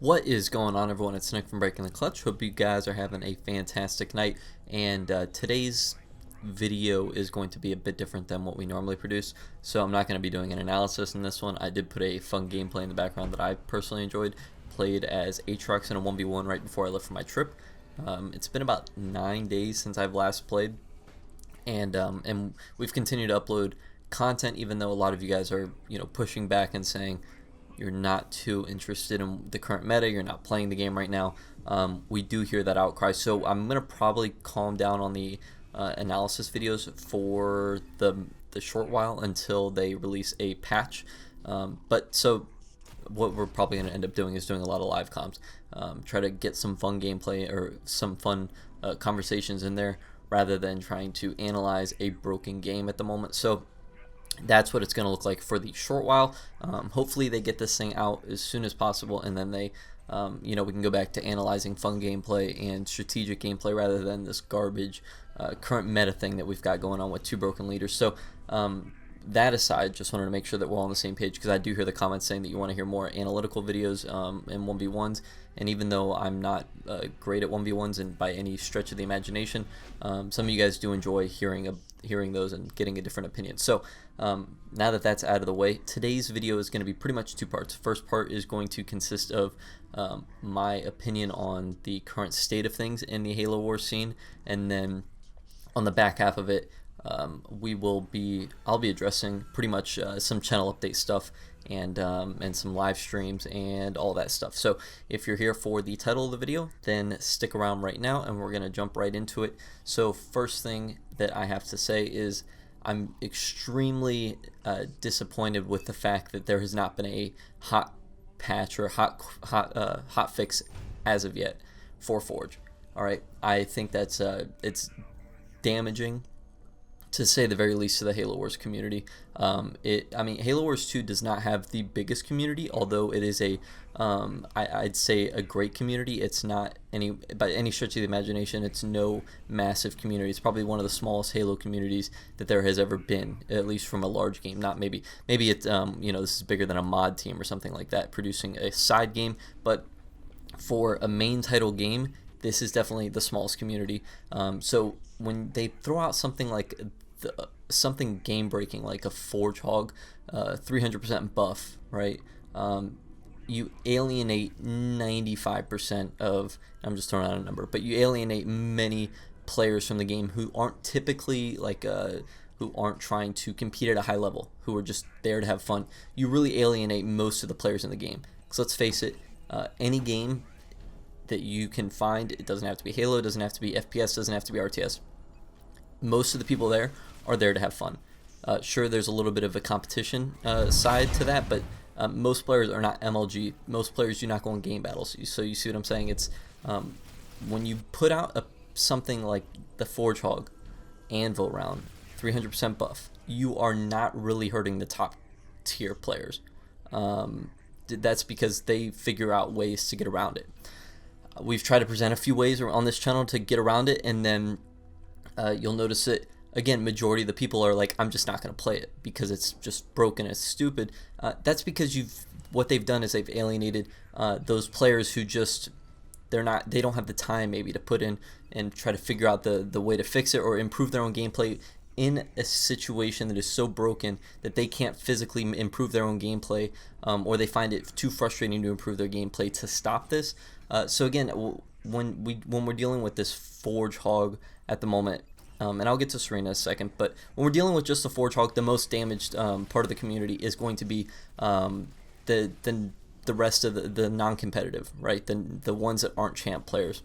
What is going on, everyone? It's Nick from Breaking the Clutch. Hope you guys are having a fantastic night. And today's video is going to be a bit different than what we normally produce. So I'm not going to be doing an analysis in this one. I did put a fun gameplay in the background that I personally enjoyed. Played as Aatrox in a 1v1 right before I left for my trip. It's been about 9 days since I've last played. And we've continued to upload content, even though a lot of you guys are, pushing back and saying you're not too interested in the current meta, you're not playing the game right now. We do hear that outcry, so I'm going to probably calm down on the analysis videos for the short while until they release a patch. So what we're probably going to end up doing is doing a lot of live comms, try to get some fun gameplay or some fun conversations in there rather than trying to analyze a broken game at the moment. So that's what it's going to look like for the short while. Hopefully they get this thing out as soon as possible, and then they we can go back to analyzing fun gameplay and strategic gameplay rather than this garbage current meta thing that we've got going on with two broken leaders. So that aside, just wanted to make sure that we're all on the same page, because I do hear the comments saying that you want to hear more analytical videos and 1v1s, and even though I'm not great at 1v1s and by any stretch of the imagination, some of you guys do enjoy hearing those and getting a different opinion. So now that that's out of the way, today's video is going to be pretty much two parts. First part is going to consist of my opinion on the current state of things in the Halo Wars scene, and then on the back half of it, I'll be addressing pretty much some channel update stuff and some live streams and all that stuff. So if you're here for the title of the video, then stick around right now and we're gonna jump right into it. So first thing that I have to say is I'm extremely disappointed with the fact that there has not been a hot patch or hot fix as of yet for Forge. All right, I think that's it's damaging, to say the very least, to the Halo Wars community. Halo Wars 2 does not have the biggest community, although it is I'd say a great community. It's not by any stretch of the imagination, it's no massive community. It's probably one of the smallest Halo communities that there has ever been, at least from a large game. Not maybe it's this is bigger than a mod team or something like that producing a side game, but for a main title game, this is definitely the smallest community. So when they throw out something like something game breaking like a Forge Hog 300% buff, right? You alienate 95% of, I'm just throwing out a number, but you alienate many players from the game who aren't typically who aren't trying to compete at a high level, who are just there to have fun. You really alienate most of the players in the game. Because let's face it, any game that you can find, it doesn't have to be Halo, it doesn't have to be FPS, doesn't have to be RTS. Most of the people there are there to have fun. Sure, there's a little bit of a competition side to that, but most players are not MLG. Most players do not go in game battles. So you see what I'm saying? It's when you put out something like the Forge Hog Anvil round, 300% buff, you are not really hurting the top tier players. That's because they figure out ways to get around it. We've tried to present a few ways on this channel to get around it, and then you'll notice that, again, majority of the people are like, I'm just not going to play it because it's just broken, it's stupid. That's because what they've done is they've alienated those players who just, they don't have the time maybe to put in and try to figure out the way to fix it or improve their own gameplay in a situation that is so broken that they can't physically improve their own gameplay, or they find it too frustrating to improve their gameplay to stop this. So again, when we're dealing with this Forge Hog at the moment, and I'll get to Serina in a second, but when we're dealing with just the Forge Hog, the most damaged part of the community is going to be the rest of the non-competitive, right? The ones that aren't champ players.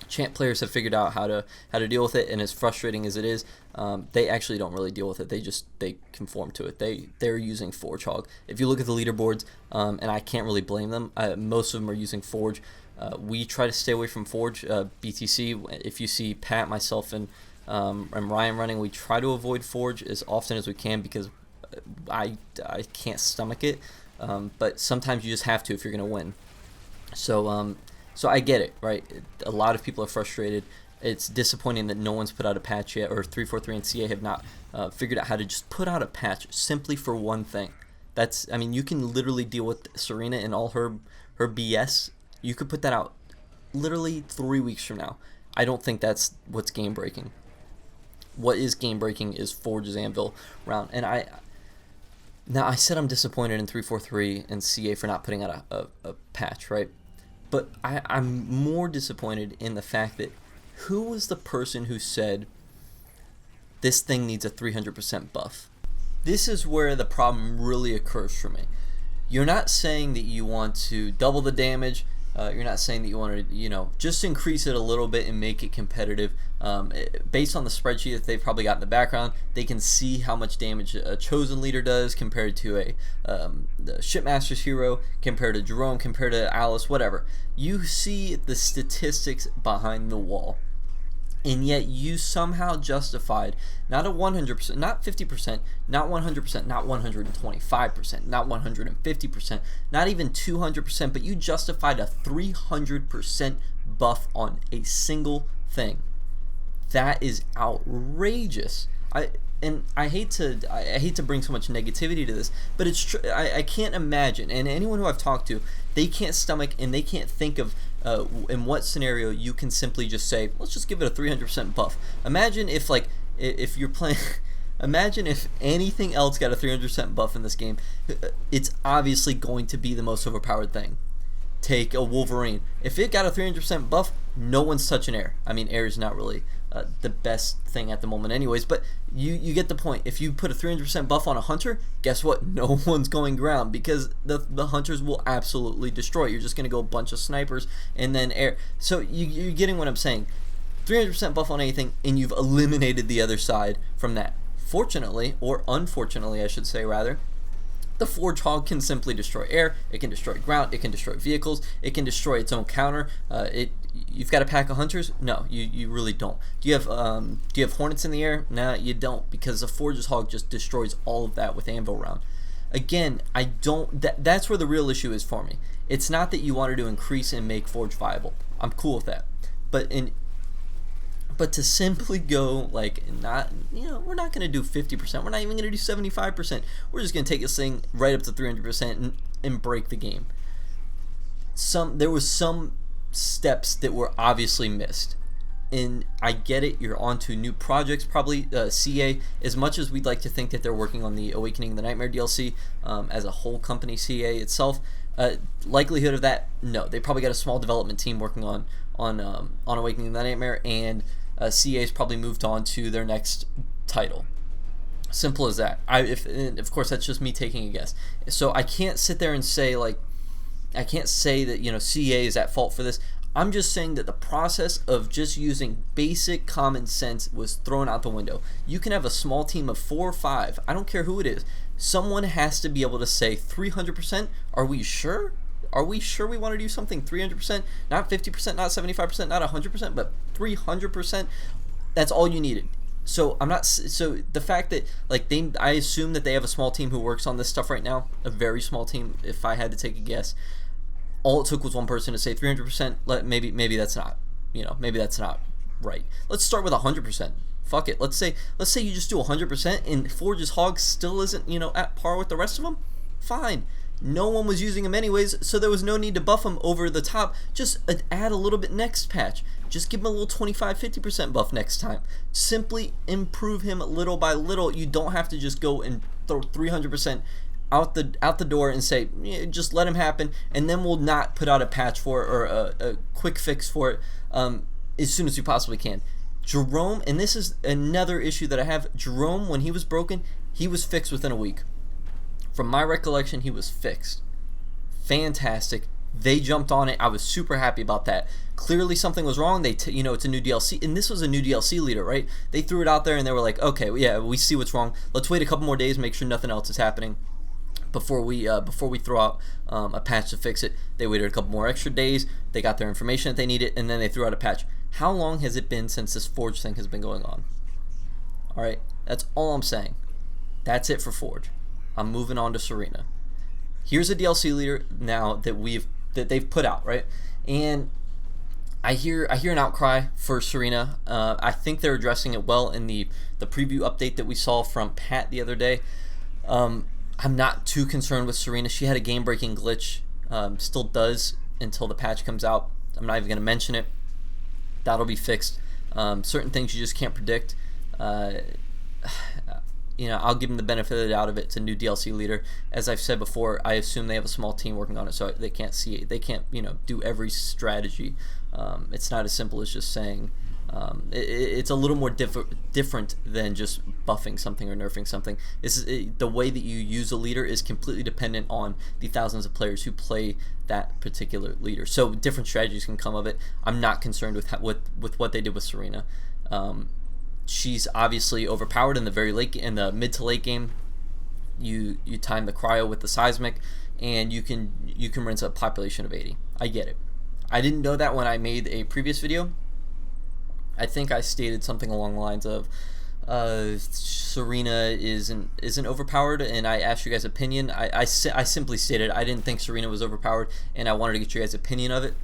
Champ players have figured out how to deal with it, and as frustrating as it is, they actually don't really deal with it. They conform to it. They're using Forge Hog. If you look at the leaderboards, and I can't really blame them, most of them are using Forge. We try to stay away from Forge. BtC, if you see Pat, myself, and Ryan running, we try to avoid Forge as often as we can because I can't stomach it. But sometimes you just have to if you're gonna win. So I get it, right? A lot of people are frustrated. It's disappointing that no one's put out a patch yet, or 343 and CA have not figured out how to just put out a patch simply for one thing. You can literally deal with Serina and all her BS You could put that out literally 3 weeks from now. I don't think that's what's game breaking. What is game breaking is Forge's Anvil round. And I said I'm disappointed in 343 and CA for not putting out a patch, right? But I'm more disappointed in the fact that who was the person who said this thing needs a 300% buff? This is where the problem really occurs for me. You're not saying that you want to double the damage. You're not saying that you want to, just increase it a little bit and make it competitive. Based on the spreadsheet that they've probably got in the background, they can see how much damage a chosen leader does compared to the Shipmaster's hero, compared to Jerome, compared to Alice, whatever. You see the statistics behind the wall. And yet you somehow justified not a 100%, not 50%, not 100%, not 125%, not 150%, not even 200%, but you justified a 300% buff on a single thing. That is outrageous. I hate to bring so much negativity to this, but it's true. I can't imagine, and anyone who I've talked to, they can't stomach and they can't think of in what scenario you can simply just say, let's just give it a 300% buff. Imagine if if you're playing, imagine if anything else got a 300% buff in this game. It's obviously going to be the most overpowered thing. Take a Wolverine. If it got a 300% buff, no one's touching air. I mean, air is not really the best thing at the moment anyways, but you get the point. If you put a 300% buff on a hunter, guess what? No one's going ground because the hunters will absolutely destroy. You're just going to go a bunch of snipers and then air. So you're getting what I'm saying. 300% buff on anything, and you've eliminated the other side from that. Fortunately, or unfortunately I should say rather, the Forge Hog can simply destroy air, it can destroy ground, it can destroy vehicles, it can destroy its own counter. You've got a pack of hunters? No, you really don't. Do you have Hornets in the air? Nah, you don't, because the Forge's Hog just destroys all of that with Anvil round. Again, that's where the real issue is for me. It's not that you wanted to increase and make Forge viable. I'm cool with that. But to simply go we're not going to do 50%. We're not even going to do 75%. We're just going to take this thing right up to 300% and break the game. There was some steps that were obviously missed. And I get it, you're onto new projects, probably CA, as much as we'd like to think that they're working on the Awakening of the Nightmare DLC as a whole company, CA itself. Likelihood of that, no. They probably got a small development team working on Awakening of the Nightmare, and CA's probably moved on to their next title. Simple as that. And of course, that's just me taking a guess. So I can't sit there and say I can't say that CA is at fault for this. I'm just saying that the process of just using basic common sense was thrown out the window. You can have a small team of 4 or 5. I don't care who it is. Someone has to be able to say 300%. Are we sure? Are we sure we want to do something 300%? Not 50%, not 75%, not 100%, but 300%? That's all you needed. So so the fact that I assume that they have a small team who works on this stuff right now, a very small team if I had to take a guess. All it took was one person to say 300%. Maybe that's not, maybe that's not right. Let's start with 100%. Fuck it. Let's say you just do 100% and Forge's Hog still isn't, at par with the rest of them. Fine. No one was using him anyways, so there was no need to buff him over the top. Just add a little bit next patch. Just give him a little 25-50% buff next time. Simply improve him little by little. You don't have to just go and throw 300% out the door and say, just let him happen, and then we'll not put out a patch for it or a quick fix for it as soon as we possibly can. Jerome, and this is another issue that I have, Jerome, when he was broken, he was fixed within a week. From my recollection, he was fixed. Fantastic. They jumped on it. I was super happy about that. Clearly something was wrong. It's a new DLC, and this was a new DLC leader, right? They threw it out there and they were like, okay, yeah, we see what's wrong. Let's wait a couple more days, make sure nothing else is happening before we throw out a patch to fix it. They waited a couple more extra days. They got their information that they needed, and then they threw out a patch. How long has it been since this Forge thing has been going on? All right, that's all I'm saying. That's it for Forge. I'm moving on to Serina. Here's a DLC leader now that they've put out, right? And I hear an outcry for Serina. I think they're addressing it well in the preview update that we saw from Pat the other day. I'm not too concerned with Serina. She had a game-breaking glitch, still does until the patch comes out. I'm not even going to mention it. That'll be fixed. Certain things you just can't predict. You know, I'll give them the benefit of the doubt of it. It's a new DLC leader. As I've said before, I assume they have a small team working on it, so they can't see it. They can't, you know, do every strategy. It's not as simple as just saying. It's a little more different than just buffing something or nerfing something. The way that you use a leader is completely dependent on the thousands of players who play that particular leader. So different strategies can come of it. I'm not concerned with what they did with Serina. She's obviously overpowered in the mid to late game. You time the cryo with the seismic, and you can rinse a population of 80. I get it. I didn't know that when I made a previous video. I think I stated something along the lines of Serina isn't overpowered, and I asked you guys' opinion. I simply stated I didn't think Serina was overpowered, and I wanted to get your guys' opinion of it.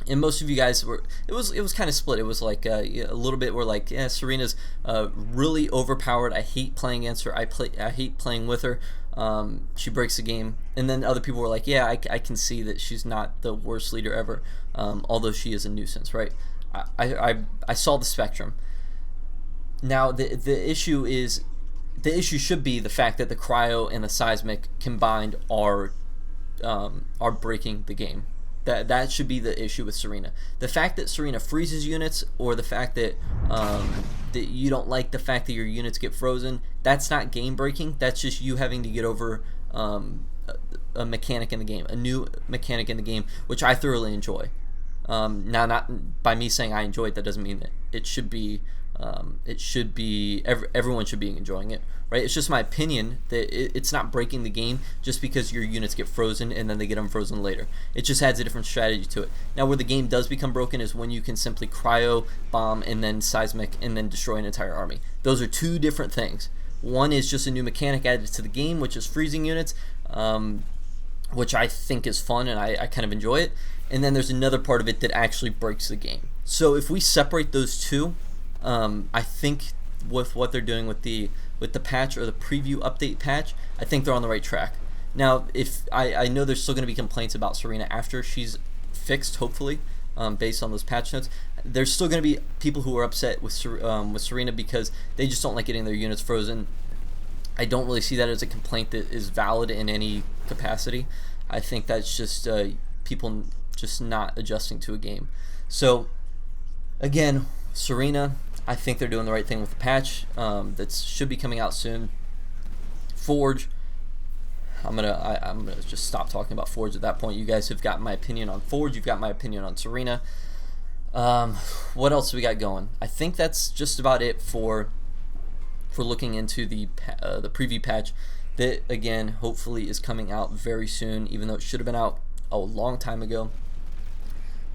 And most of you guys were. It was kind of split. It was like a little bit were like, yeah, Serina's really overpowered. I hate playing against her. I hate playing with her. She breaks the game. And then other people were like, yeah, I can see that she's not the worst leader ever, although she is a nuisance, right? I saw the spectrum. Now the issue should be the fact that the cryo and the seismic combined are breaking the game. That should be the issue with Serina. The fact that Serina freezes units, or the fact that that you don't like the fact that your units get frozen, that's not game breaking. That's just you having to get over a mechanic in the game, a new mechanic in the game, which I thoroughly enjoy. Now, not by me saying I enjoy it, that doesn't mean that it should be. Everyone should be enjoying it, right? It's just my opinion that it's not breaking the game just because your units get frozen and then they get unfrozen later. It just adds a different strategy to it. Now, where the game does become broken is when you can simply cryo, bomb, and then seismic, and then destroy an entire army. Those are two different things. One is just a new mechanic added to the game, which is freezing units, which I think is fun and I kind of enjoy it. And then there's another part of it that actually breaks the game. So if we separate those two, I think with what they're doing with the patch or the preview update patch, I think they're on the right track. Now, if I know there's still going to be complaints about Serina after she's fixed, hopefully, based on those patch notes. There's still going to be people who are upset with Serina because they just don't like getting their units frozen. I don't really see that as a complaint that is valid in any capacity. I think that's just people just not adjusting to a game. So, again, Serina, I think they're doing the right thing with the patch that should be coming out soon. Forge, I'm gonna just stop talking about Forge at that point. You guys have got my opinion on Forge. You've got my opinion on Serina. What else do we got going? I think that's just about it for looking into the preview patch that, again, hopefully is coming out very soon, even though it should have been out a long time ago.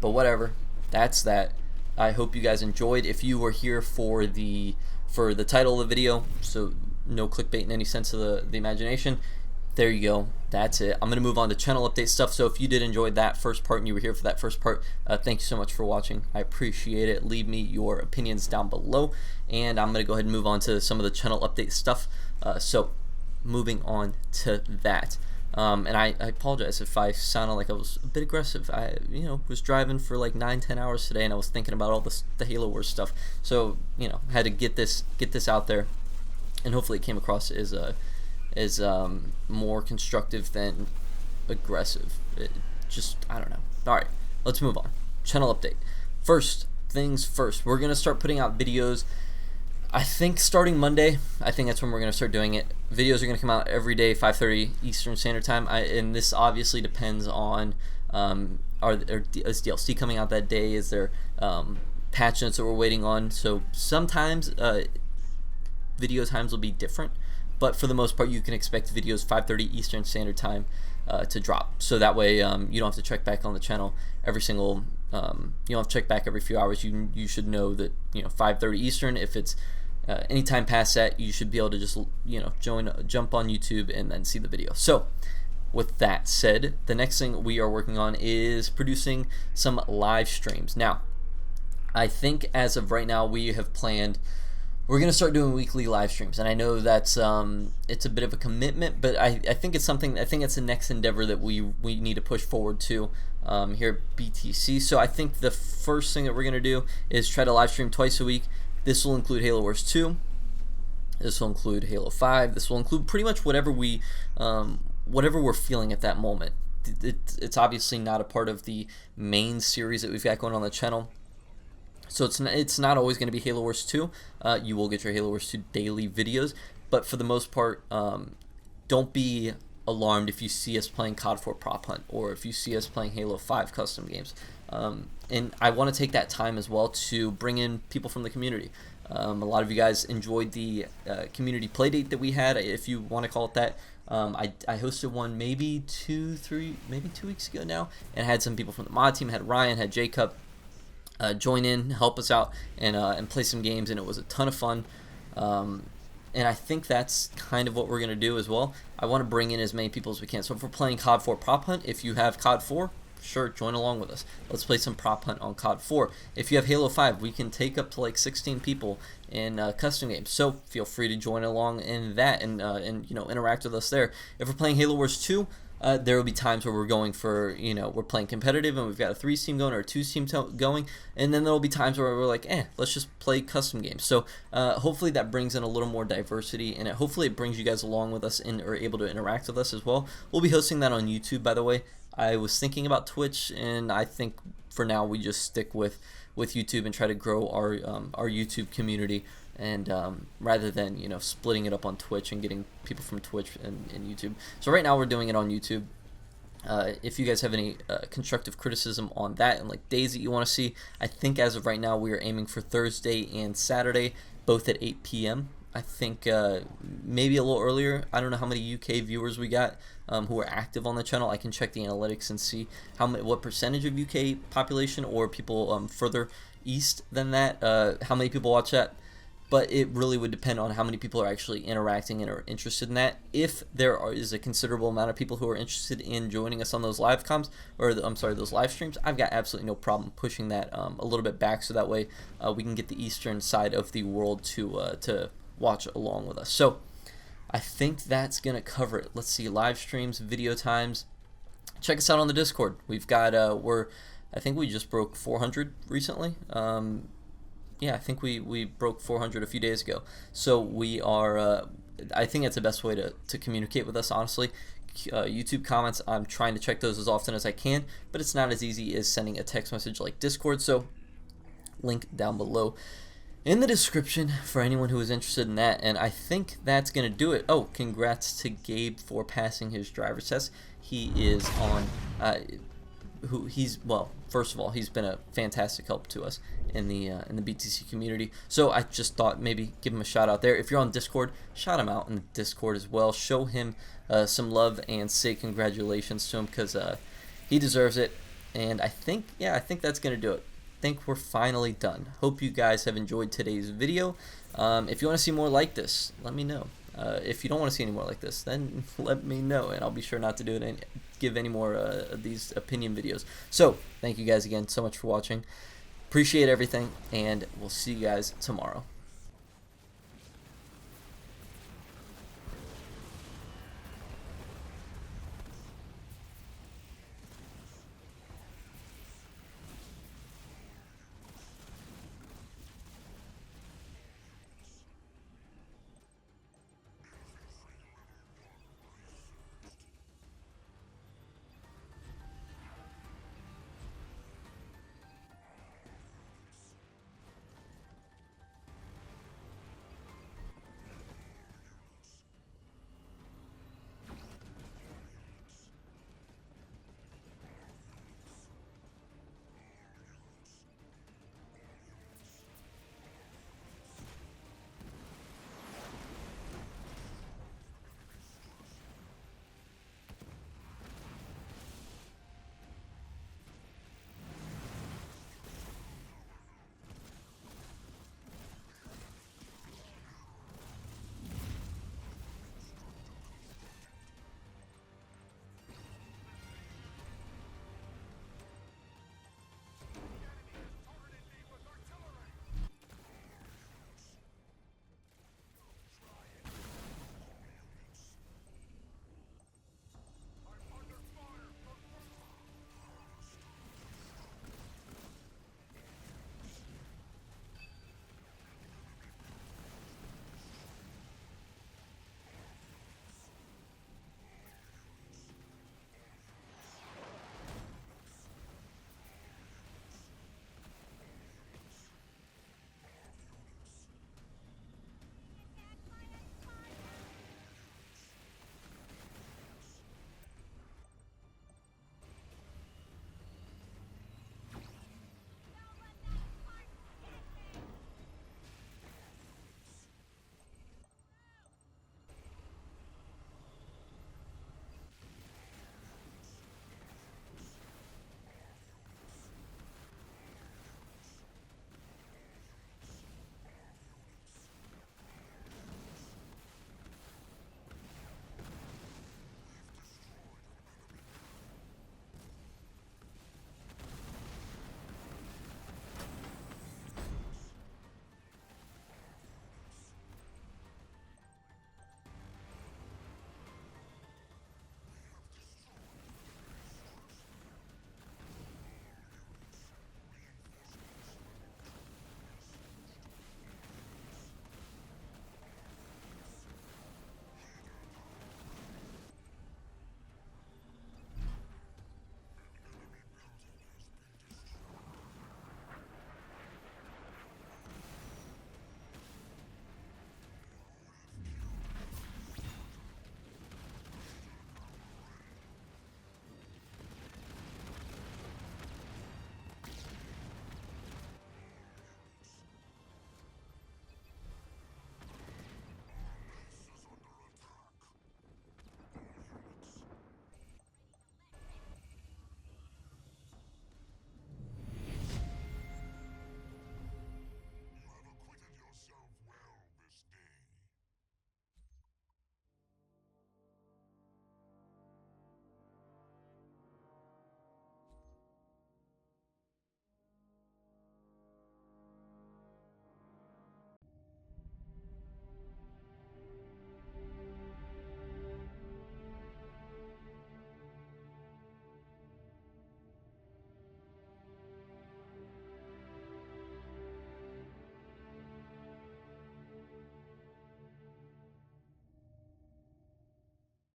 But whatever, that's that. I hope you guys enjoyed. If you were here for the title of the video, so no clickbait in any sense of the imagination, there you go. That's it. I'm going to move on to channel update stuff. So if you did enjoy that first part and you were here for that first part, thank you so much for watching. I appreciate it. Leave me your opinions down below, and I'm going to go ahead and move on to some of the channel update stuff. So moving on to that. And I apologize if I sounded like I was a bit aggressive. I was driving for like 9-10 hours today, and I was thinking about all the Halo Wars stuff. So had to get this out there, and hopefully it came across as more constructive than aggressive. I don't know. All right, let's move on. Channel update. First things first, we're gonna start putting out videos. I think starting Monday, I think that's when we're going to start doing it. Videos are going to come out every day, 5:30 Eastern Standard Time. And this obviously depends on, is DLC coming out that day? Is there patch notes that we're waiting on? So sometimes video times will be different. But for the most part, you can expect videos 5:30 Eastern Standard Time to drop. So that way you don't have to check back on the channel every single, you don't have to check back every few hours. You should know that 5:30 Eastern. If it's any time past that, you should be able to just jump on YouTube and then see the video. So with that said, the next thing we are working on is producing some live streams. Now, I think as of right now we have planned we're gonna start doing weekly live streams, and I know that's it's a bit of a commitment, but I think it's something. I think it's the next endeavor that we need to push forward to here at BtC. So I think the first thing that we're gonna do is try to live stream twice a week. This will include Halo Wars 2. This will include Halo 5. This will include pretty much whatever we're feeling at that moment. It's obviously not a part of the main series that we've got going on the channel. So it's not always going to be Halo Wars 2. You will get your Halo Wars 2 daily videos, but for the most part, don't be alarmed if you see us playing COD 4 Prop Hunt or if you see us playing Halo 5 custom games. And I want to take that time as well to bring in people from the community. A lot of you guys enjoyed the community playdate that we had, if you want to call it that. I hosted one maybe 2 weeks ago now, and had some people from the mod team. Had Ryan, had Jacob join in, help us out, and play some games, and it was a ton of fun. And I think that's kind of what we're going to do as well. I want to bring in as many people as we can. So if we're playing COD 4 Prop Hunt, if you have COD 4, sure, join along with us. Let's play some Prop Hunt on COD 4. If you have Halo 5, we can take up to like 16 people in custom games. So feel free to join along in that and interact with us there. If we're playing Halo Wars 2, there will be times where we're going for, we're playing competitive and we've got a 3 team going or a 2 team going, and then there will be times where we're like, let's just play custom games. So hopefully that brings in a little more diversity, and hopefully it brings you guys along with us and are able to interact with us as well. We'll be hosting that on YouTube, by the way. I was thinking about Twitch, and I think for now we just stick with YouTube and try to grow our YouTube community, and rather than splitting it up on Twitch and getting people from Twitch and YouTube. So right now we're doing it on YouTube. If you guys have any constructive criticism on that and like days that you want to see, I think as of right now we are aiming for Thursday and Saturday, both at 8 p.m. I think maybe a little earlier. I don't know how many UK viewers we got who are active on the channel. I can check the analytics and see what percentage of UK population or people further east than that, how many people watch that. But it really would depend on how many people are actually interacting and are interested in that. If there is a considerable amount of people who are interested in joining us on those live comms, or those live streams, I've got absolutely no problem pushing that a little bit back, so that way we can get the eastern side of the world to watch along with us. So I think that's gonna cover it. Let's see, live streams, video times. Check us out on the Discord. We've got I think we just broke 400 recently. Yeah, I think we broke 400 a few days ago. So we are, I think that's the best way to communicate with us, honestly. YouTube comments, I'm trying to check those as often as I can, but it's not as easy as sending a text message like Discord. So link down below in the description for anyone who is interested in that. And I think that's going to do it. Oh, congrats to Gabe for passing his driver's test. He is on... well, first of all, he's been a fantastic help to us in the BtC community. So I just thought maybe give him a shout out there. If you're on Discord, shout him out in the Discord as well. Show him some love and say congratulations to him, because he deserves it. And I think that's gonna do it. I think we're finally done. Hope you guys have enjoyed today's video. If you want to see more like this, let me know. If you don't want to see any more like this, then let me know, and I'll be sure not to do it and give any more of these opinion videos. So thank you guys again so much for watching. Appreciate everything, and we'll see you guys tomorrow.